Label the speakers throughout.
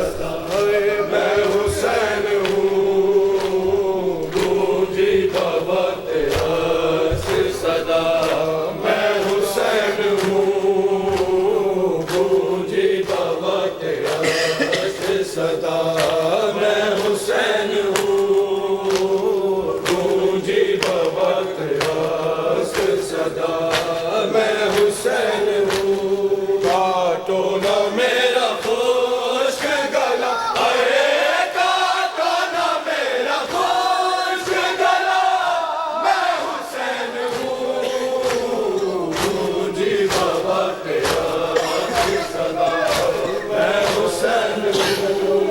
Speaker 1: सदा मैं हुसैन हूँ गूंजी बाबत हस सदा मैं हुसैन हूँ गूंजी बाबत हस सदा मैं हुसैन हूँ गूंजी बाबत हस सदा मैं हुसैन हूँ काटो न मेरा खुश्क गला अरे काटो न मेरा खुश्क गला मैं हुसैन हूँ गूंजी बाबत हस सदा मैं हुसैन हूँ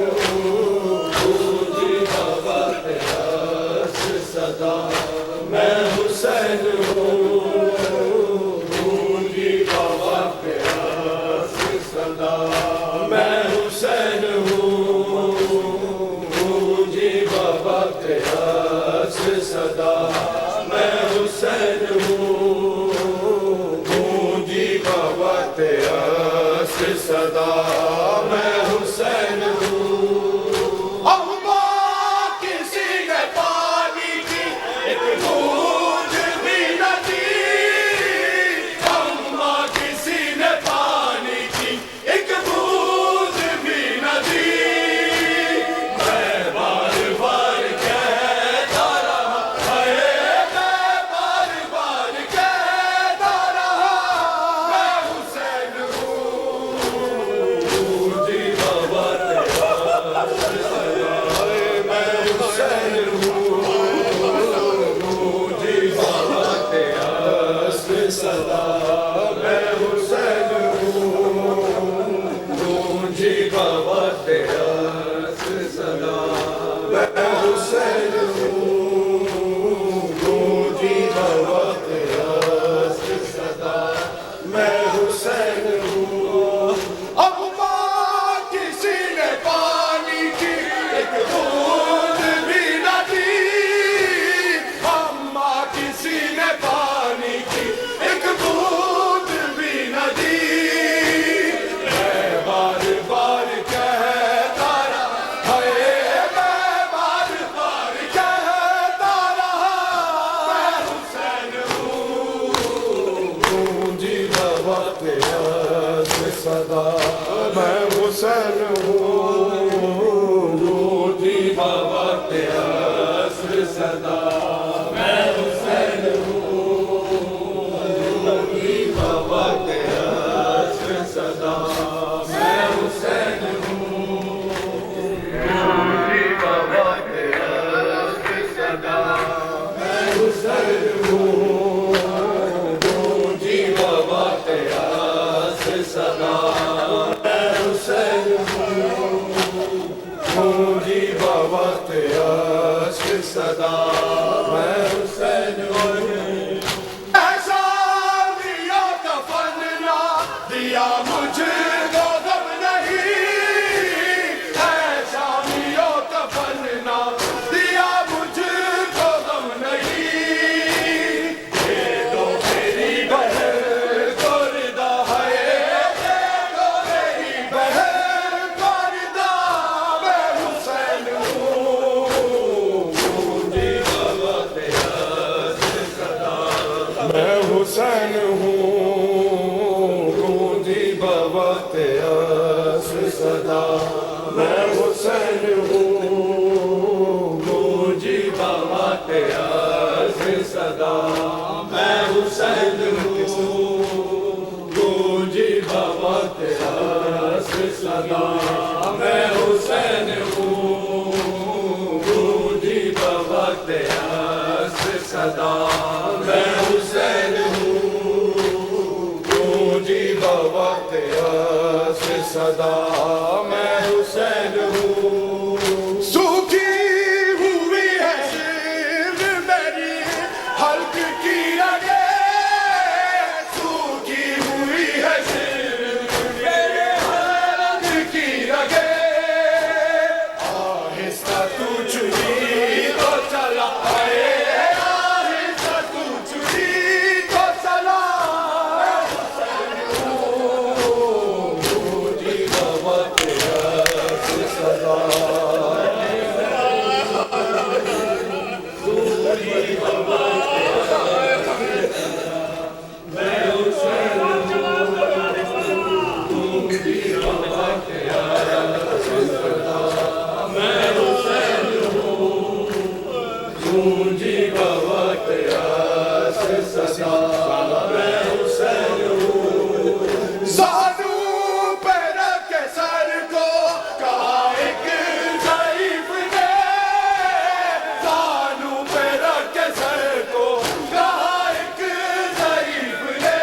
Speaker 1: गूंजी बाबत हस सदा मैं हुसैन हूँ गूंजी बाबत हस सदा मैं हुसैन हूँ गूंजी बाबत हस सदा मैं हुसैन हूँ गूंजी बाबत हस सदा मैं हुसैन हूँ अम्मा किसी ने पानी की एक बूंद भी न दी अम्मा किसी ने पानी की एक बूंद भी न दी मैं बार बार कहता रहा हाय मैं बार बार कहता रहा मैं हुसैन हूँ गूंजी बाबत हस सदा मैं हुसैन हूँ गूंजी बाबत हस सदा मैं हुसैन हूँ गूंजी बाबत हस सदा मैं हुसैन हूँ गूंजी बाबत हस सदा मैं हुसैन हूँ अम्मा किसी ने पानी की एक बूंद भी न दी अम्मा किसी ने पानी की एक बूंद भी न दी मैं बार बार कहता रहा हाय मैं बार बार कहता रहा मैं हुसैन हूँ गूंजी बाबत हस सदा मैं हुसैन हूँ गूंजी बाबत हस सदा मैं हुसैन हूँ गूंजी बाबत हस सदा मैं हुसैन हूँ गूंजी बाबत हस सदा मैं हुसैन हूँ गूंजी बाबत हस सदा मैं हुसैन हूँ गूंजी बाबत हस सदा मैं हुसैन हूँ ऐसा दिया कफन ना दिया मुझको गम नहीं ऐसा दिया कफन ना दिया मुझको गम नहीं दे दो मेरी बहन को रिदा है दे दो मेरी बहन को रिदा मैं हुसैन हूँ गूंजी बाबत हस सदा मैं हुसैन हूँ गूंजी बाबत हस सदा मैं हुसैन हूँ गूंजी बाबत हस सदा मैं हुसैन हूँ गूंजी बाबत हस सदा मैं हुसैन हूँ गूंजी बाबत हस सदा मैं हुसैन हूँ गूंजी बाबत हस सदा मैं हुसैन हूँ सूखी हुई है सिर मेरी हल्क की रगे सूखी हुई है सिर मेरे हल्क की रगे आहिस्ता तू चुनी तो चला आहिस्ता तू चुनी तो चला गूंजी बाबत सानू पैर के सर को कहा एक ज़ईफ़ ने, सानू पैर के सर को कहा एक ज़ईफ़ ने।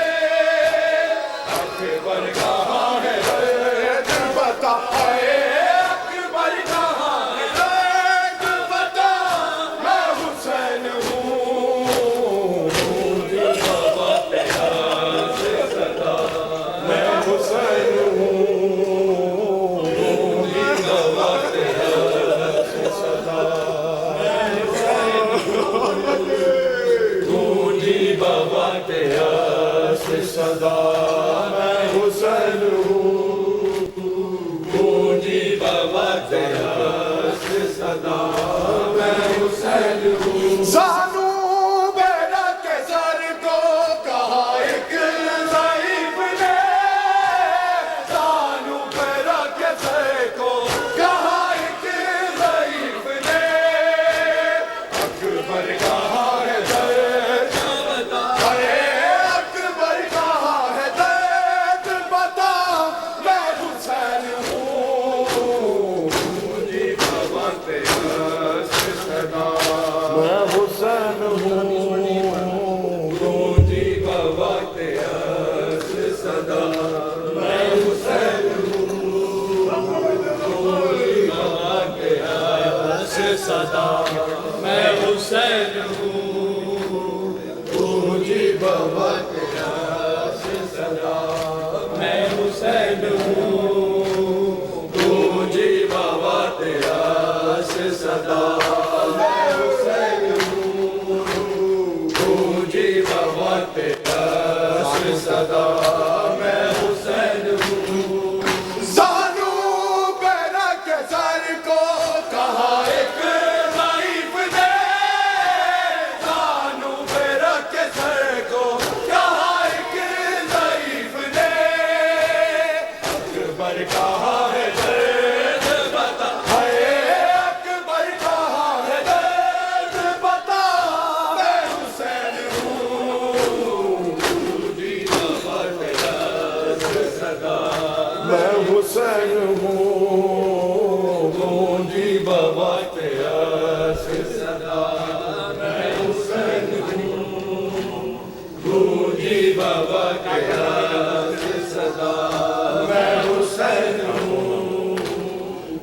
Speaker 1: अकबर कहाँ है दर्द बता, अकबर कहाँ है दर्द बता, मैं हुसैन हूँ मुझे बाबा प्यार से सदा, मैं हुसैन हूँ मुझे बाबा प्यार से सदा, मैं हुसैन हूँ मुझे बाबा प्यार से सदा, मैं हुसैन हूँ मुझे बाबा प्यार से सदा, मैं हुसैन हूँ। सानू बेड़ा के सर को कहा एक ज़ईफ़ ने, सानू बेड़ा के सर को कहा एक ज़ईफ़ ने। अकबर कहाँ है दर्द बता, अकबर कहाँ है दर्द बता, मैं हुसैन हूँ मुझे बाबा प्यार से सदा,
Speaker 2: मैं हुसैन हूँ
Speaker 1: मुझे बाबा प्यार से सदा, मैं हुसैन हूँ मुझे बाबा प्यार से सदा, मैं हुसैन हूँ मुझे बाबा प्यार से सदा, मैं हुसैन हूँ मुझे बाबा प्यार से सदा, मैं हुसैन हूँ मुझे बाबा प्यार से सदा, मैं हुसैन हूँ। सानू पैरा के सर को कहा एक ज़ईफ़ ने, सानू पैरा के सर को कहा एक ज़ईफ़ ने। अकबर कहाँ है दर्द बता, अकबर कहाँ है दर्द बता, मैं हुसैन हूँ मुझे बाबा प्यार से सदा,
Speaker 2: मैं हुसैन हूँ
Speaker 1: मुझे बाबा प्यार से सदा, मैं हुसैन हूँ मुझे बाबा प्यार से सदा, मैं हुसैन हूँ।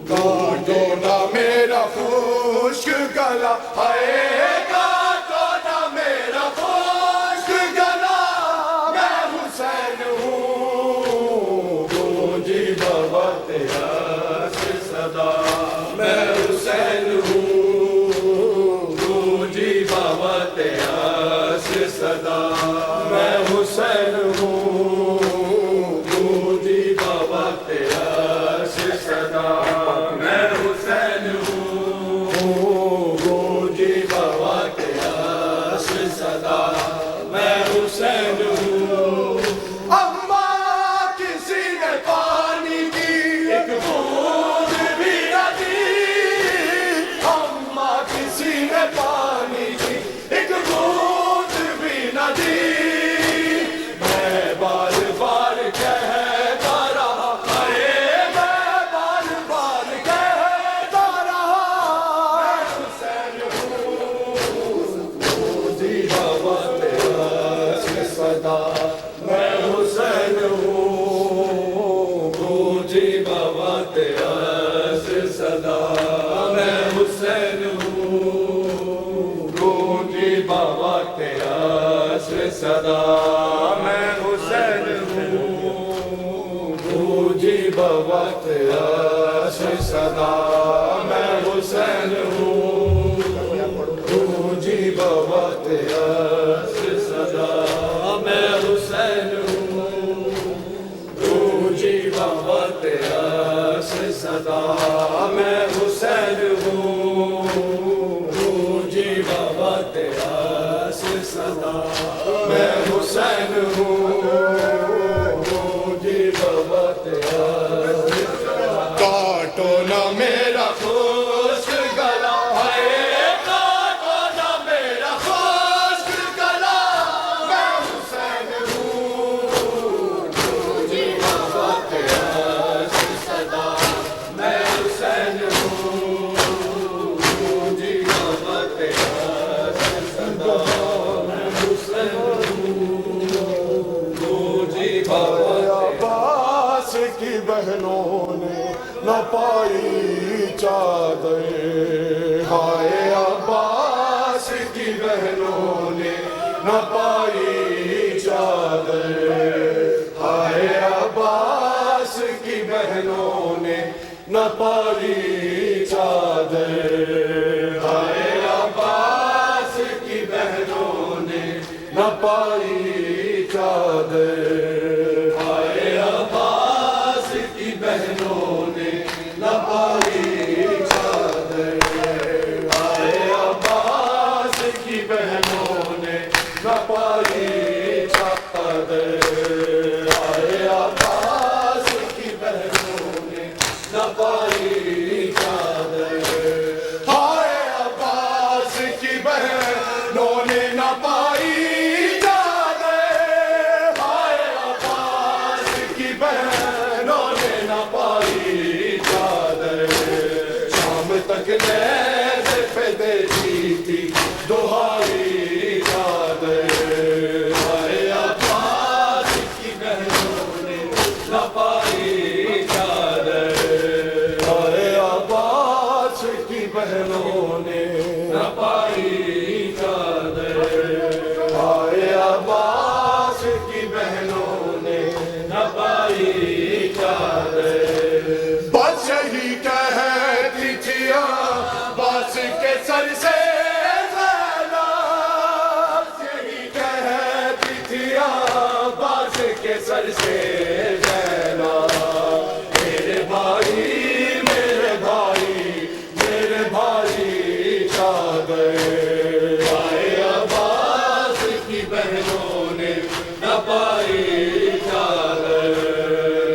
Speaker 1: काटो ना मेरा खुश्क गला, हाय काटो ना मेरा खुश्क गला, मैं हुसैन हूँ मुझे बाबा प्यार से सदा, मैं हुसैन हूँ मुझे बाबा प्यार से सदा, मैं हुसैन हूँ मुझे बाबा प्यार से सदा, मैं हुसैन हूँ मुझे बाबा प्यार से सदा, मैं हुसैन हूँ। अम्मा किसी ने पानी की एक बूंद भी न दी, अम्मा किसी ने पानी की एक बूंद भी न दी, मैं बार बार कहता रहा, अरे मैं बार बार कहता रहा, मैं हुसैन हूँ मुझे बाबा प्यार से सदा, मैं हुसैन हूँ मुझे बाबा प्यार से सदा, मैं हुसैन हूँ मुझे बाबा प्यार से सदा, मैं हुसैन हूँ मुझे बाबा प्यार से सदा, मैं हुसैन हूँ मुझे बाबा प्यार से सदा, मैं हुसैन हूँ मुझे बाबा प्यार से सदा, मैं हुसैन हूँ मुझे बाबा प्यार से सदा, मैं हुसैन हूँ मुझे बाबा प्यार से सदा। काटो ना मेरा खुश्क गला, हाय काटो ना मेरा खुश्क गला, मैं हुसैन हूँ मुझे
Speaker 2: की बहनों ने न पाई चादर। हाय अब्बास की बहनों ने न पाई चादर। हाय अब्बास की बहनों ने न पाई चादर। हाय अब्बास की बहनों ने न पाई चादर। हाय अब्बास की बहनों ने न पाई चादर। हाय अब्बास की बहनों ने न पाई चादर। हाय अब्बास की बहनों ने न पाई चादर। हाय अब्बास की बहनों ने न पाई चादर। हाय अब्बास की बहनों ने न पाई चादर। शाम तक नैज़ पे देती थी दुहाई चादर। हाय अब्बास की बहनों ने न पाई चादर। हाय अब्बास की बहनों ने न पाई चादर। हाय अब्बास की बहनों ने न पाई चादर। बस यही कहती थी अब्बास के सर से ज़ैनब। यही कहती थी अब्बास के सर से ज़ैनब। मेरे भाई मेरे भाई मेरे भाई चादर। हाय अब्बास की बहनों ने न पाई चादर।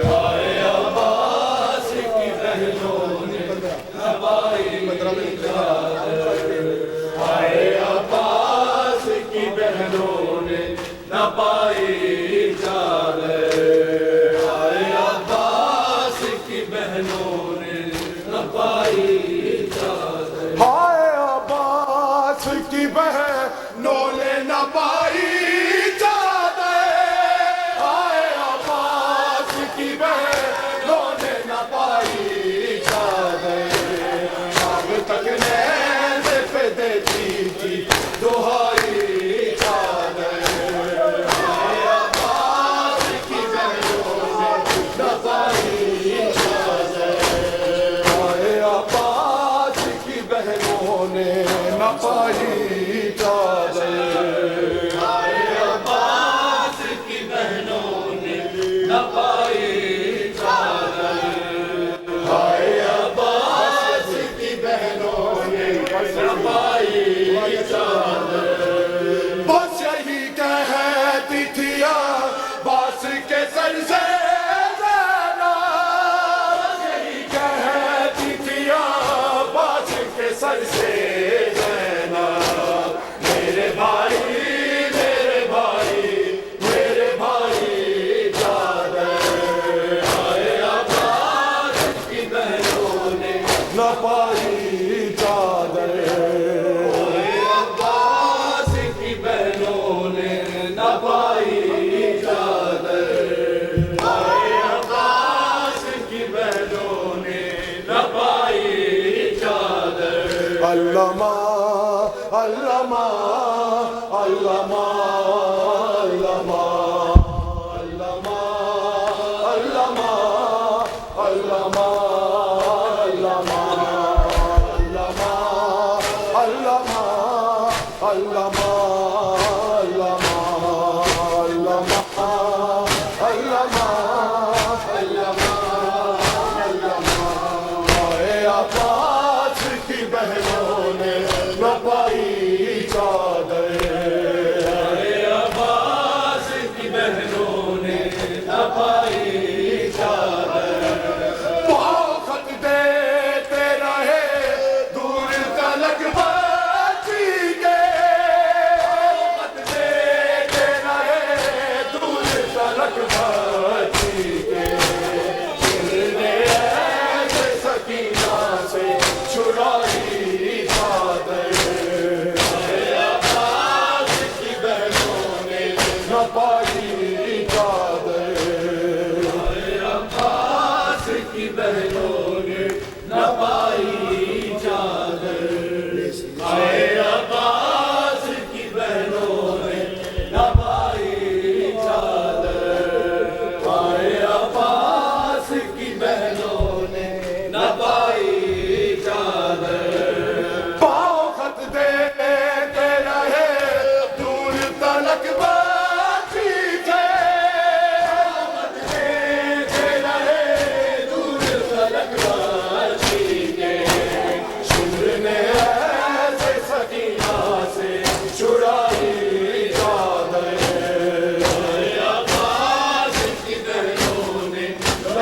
Speaker 2: हाय अब्बास की बहनों ने न पाई चादर। हाय अब्बास की बहनों ने न पाई चादर। हाय अब्बास की बहनों ने न पाई चादर। हाय अब्बास की बहनों ने न पाई चादर। हाय अब्बास की बहनों ने न पाई चादर। शाम तक नैज़ पे देती थी दुहाई चादर। हाय अब्बास की बहनों ने न पाई चादर। हाय अब्बास की बहनों ने न पाई चादर। हाय अब्बास की बहनों ने न पाई चादर। हाय अब्बास की बहनों ने न पाई चादर। बस यही कहती थी अब्बास के सर से ज़ैनब। यही कहती थी अब्बास के सर से ज़ैनब। मेरे भाई मेरे भाई मेरे भाई चादर। हाय अब्बास की बहनों ने न पाई चादर। हाय अब्बास की बहनों ने न पाई चादर। हाय अब्बास की बहनों ने न पाई चादर। अल्लामा अल्लामा अल्लामा अल्लामा अल्लामा अल्लामा अल्लामा अल्लामा अल्लामा अल्लामा अल्लामा अल्लामा अल्लामा अल्लामा अल्लामा। हाय अब्बास की बहनों ने न पाई चादर। हाय अब्बास की बहनों ने न पाई चादर।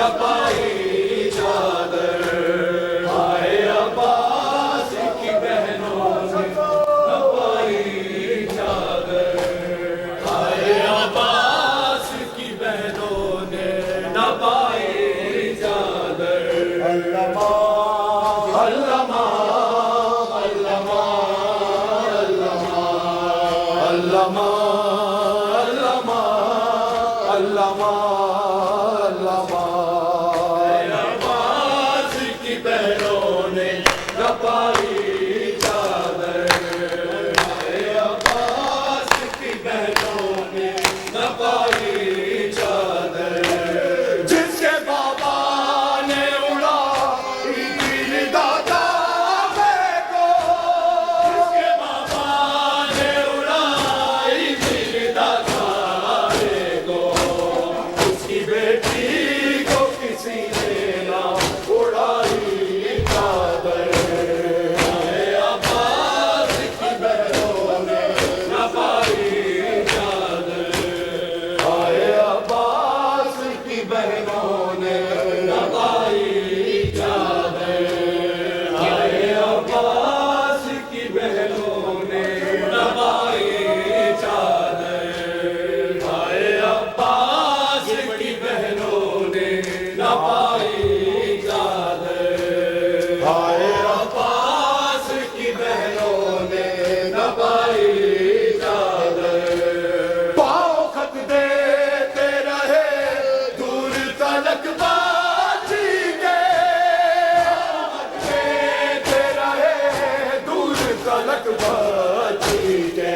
Speaker 1: न पाई चादर। हाय अब्बास की बहनों ने न पाई चादर। हाय अब्बास की बहनों ने न पाई चादर।
Speaker 2: अल्लामा अल्लामा अल्लामा अल्लामा अल्लामा अल्लामा अल्लामा
Speaker 1: अब्बास की बहनों ने न पाई चादर। अब्बास की बहनों ने न पाई चादर।
Speaker 2: जिसके बाबा ने उड़ाई दिल दादा को,
Speaker 1: जिसके बाबा ने उड़ाई दिल दातारे को, उसकी बेटी को किसी ने ना उड़ाई चादर। अब्बास की बहनों ने न पाई चादर।
Speaker 2: आए अब्बास की बहनों ने
Speaker 1: न पाई चादर। हाय अब्बास की बहनों ने न पाई चादर। हाय अब्बास की बहनों ने न पाई चादर।
Speaker 2: आए
Speaker 1: अब्बास की बहनों ने न पाई चादर।
Speaker 2: पाँव खत देते रहे दूर तलक बाजी के, देते रहे दूर तलक बाजी के।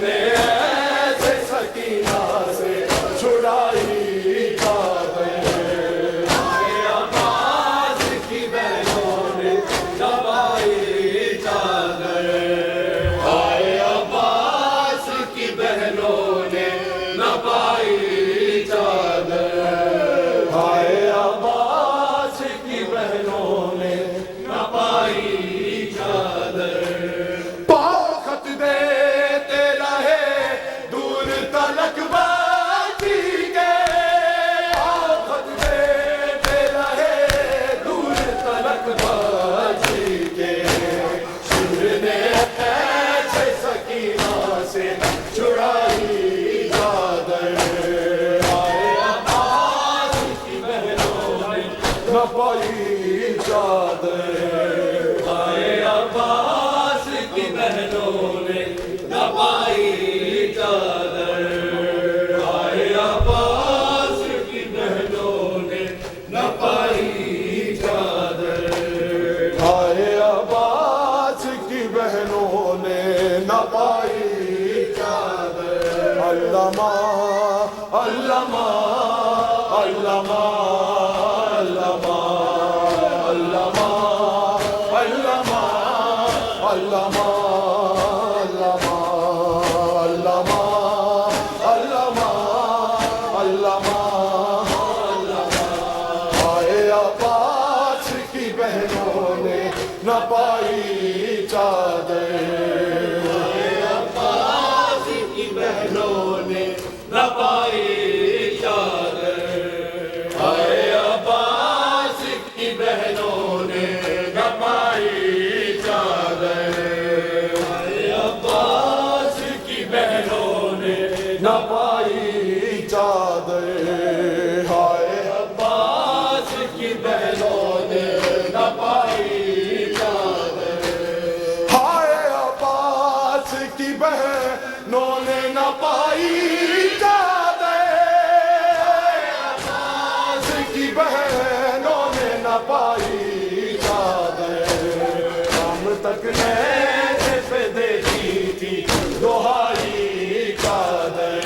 Speaker 1: ने
Speaker 2: ऐसे सकीना से छुड़ाई चादर।
Speaker 1: अब्बास की बहनों ने न पाई चादर। हाय अब्बास की बहनों ने न पाई चादर।
Speaker 2: हाय अब्बास की बहनों ने
Speaker 1: न पाई चादर।
Speaker 2: पाँव खत देते रहे दूर तलक बाजी के। पाँव खत देते रहे दूर तलक बाजी के। सूर्य ने ऐसे सकीना से छुड़ाई चादर। आए
Speaker 1: अब्बास की बहनों ने
Speaker 2: न पाई चादर।
Speaker 1: हाय अब्बास की बहनों ने न पाई चादर। हाय अब्बास की बहनों ने न पाई चादर।
Speaker 2: हाय अब्बास की बहनों ने न पाई चादर। अल्लामा अल्लामा अल्लामा अल्लामा अल्लामा अल्लामा अल्लामा अल्लामा अल्लामा अल्लामा अल्लामा। आए अब्बास की बहनों ने न पाई चादर।
Speaker 1: अब्बास की बहनों ने न पाई चादर। हाय अब्बास की बहनों ने न पाई चादर। हाय अब्बास की बहनों ने
Speaker 2: न पाई चादर। हाय
Speaker 1: अब्बास की बहनों ने न पाई चादर।
Speaker 2: हाय अब्बास की बहनों ने न पाई चादर। अब्बास की बहनों ने न पाई चादर। हम तक ने पे देखी थी दोहाई चादर।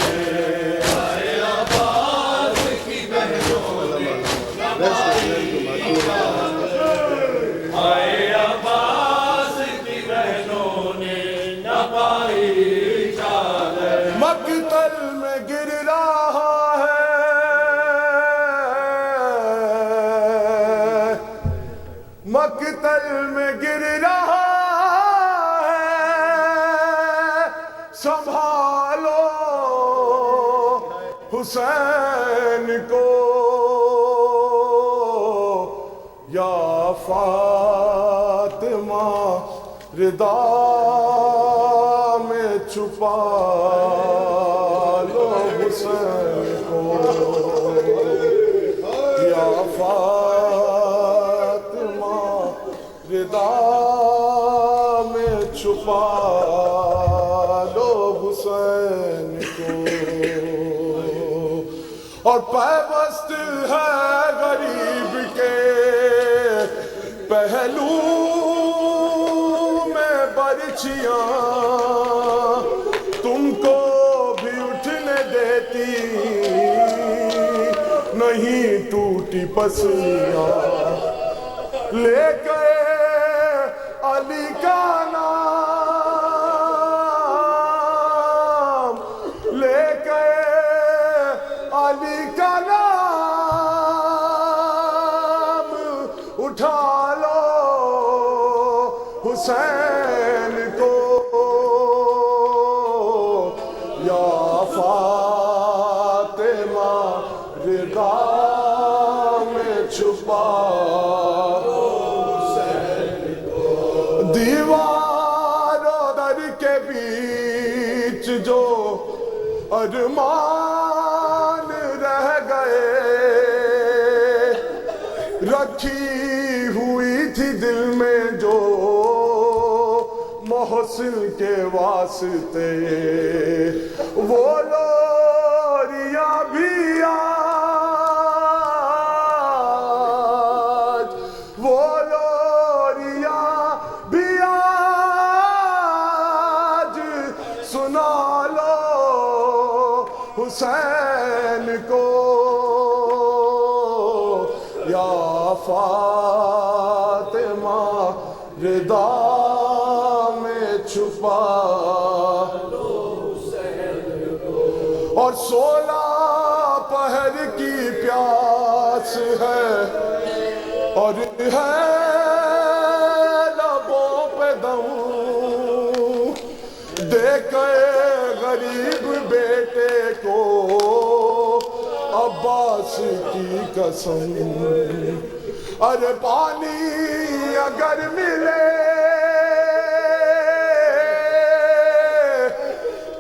Speaker 1: हाय अब्बास की बहनों ने न पाई चादर। हाय अब्बास की बहनों ने न पाई चादर।
Speaker 2: मकतल में गिर रहा है मकतल में गिर रहा है, संभालो हुसैन को। या फातिमा रिदा में छुपा लो हुसैन को, या फातिमा रिदा में छुपा लो हुसैन को। और पैबस्त है गरीब के पहलू में बरछियां, तुमको भी उठने देती नहीं टूटी पसलियां। ले गए अली का नाम, ले गए अली का नाम, उठा लो हुसैन को, या फातिमा रिदा में छुपा हुसैन को। दीवारों दर के बीच जो अरमान रह गए, रखी हुई थी दिल में जो मोहसिन के वास्ते, वो लोरिया भी आज, वो लोरिया भी आज सुना लो हुसैन को, या फातिमा रिदा में छुपा लो हुसैन को। और 16 पहर की प्यास है और है लबों पे दम, देखे गरीब बेटे को अब्बास की कसम। अरे पानी अगर मिले,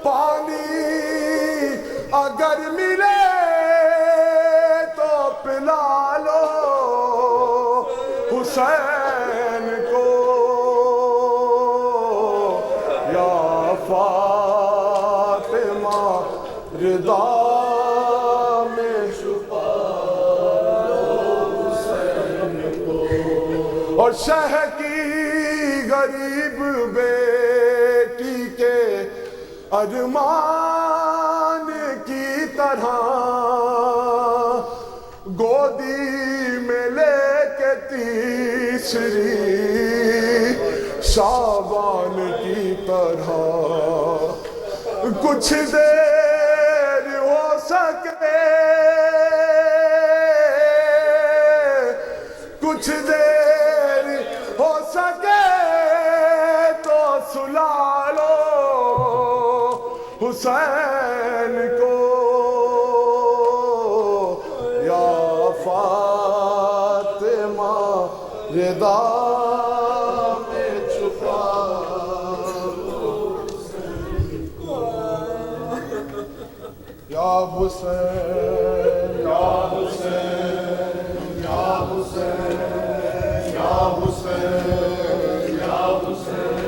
Speaker 2: पानी अगर मिले तो पिला लो हुसैन को, या फातिमा रिदा में छुपा लो हुसैन को। और शह की गरीब बेटी के अरमान की तरह गोदी में लेके तीसरी शाबान की तरह कुछ देर हो सके, कुछ देर हो सके तो सुला लो हुसैन को, या फातिमा रिदा में छुपा लो हुसैन को, या हुसैन, या हुसैन, या हुसैन, या हुसैन, या हुसैन।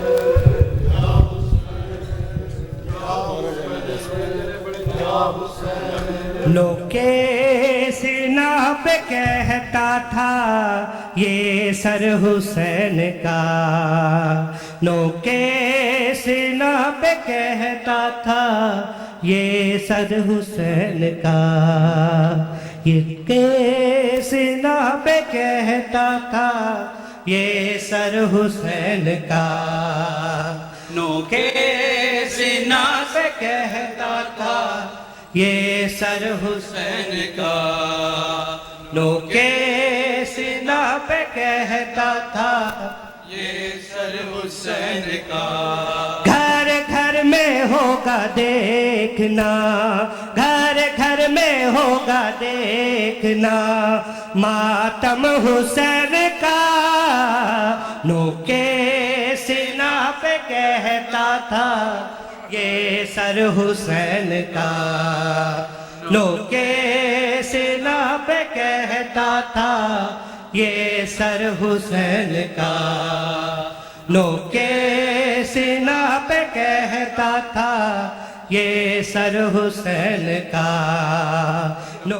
Speaker 3: लोके सीना पे कहता था ये सर हुसैन का, नोके सीना पे कहता था ये सर हुसैन का, ये के सीना पे कहता था ये सर हुसैन का, नोके सीना पे कहता था ये सर हुसैन का, नोके सीना पे कहता था ये सर हुसैन का। घर घर में होगा देखना, घर घर घर में होगा देखना मातम हुसैन का। नोके सीना पे कहता था ये सर हुसैन का। नोके सीना पे कहता था ये सर हुसैन का। नोके सीना पे कहता था ये सर हुसैन का। नो